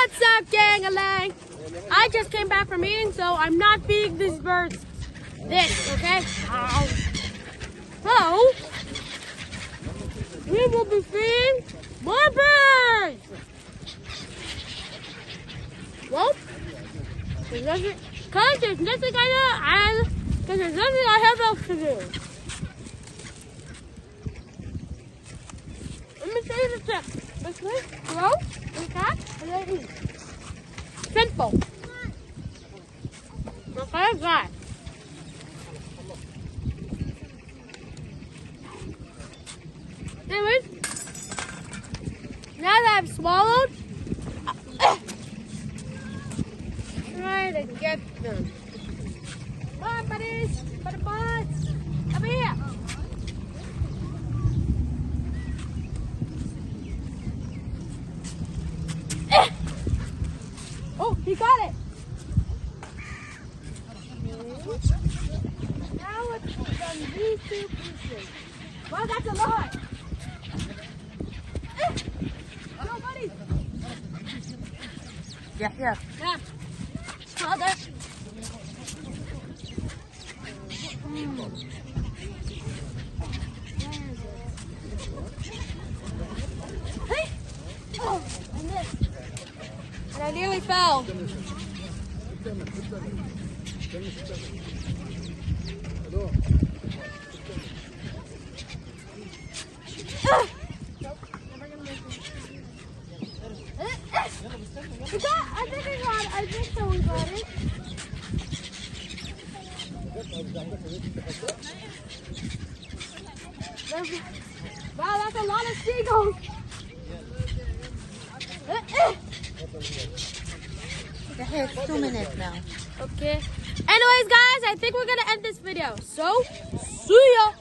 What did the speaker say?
What's up, gang-a-lang? I just came back from eating, so I'm not feeding these birds this, okay? So, we will be feeding more birds! Well, there's nothing I have else to do. Let me show you the tip. This way, grow, and catch, and then eat. Simple. Okay, guys. Anyways, now that I've swallowed, try to get them. Come on, buddies, buds, come here. Oh, he got it. Now let's put on these two pieces. Well, that's a lot. Go, buddy. Yeah. Yeah. Hold it. Hey. Oh, and this. And I nearly fell. I think so we got it. Wow, that's a lot of seagulls. It's 2 minutes now. Okay. Anyways, guys, I think we're going to end this video. So, see ya.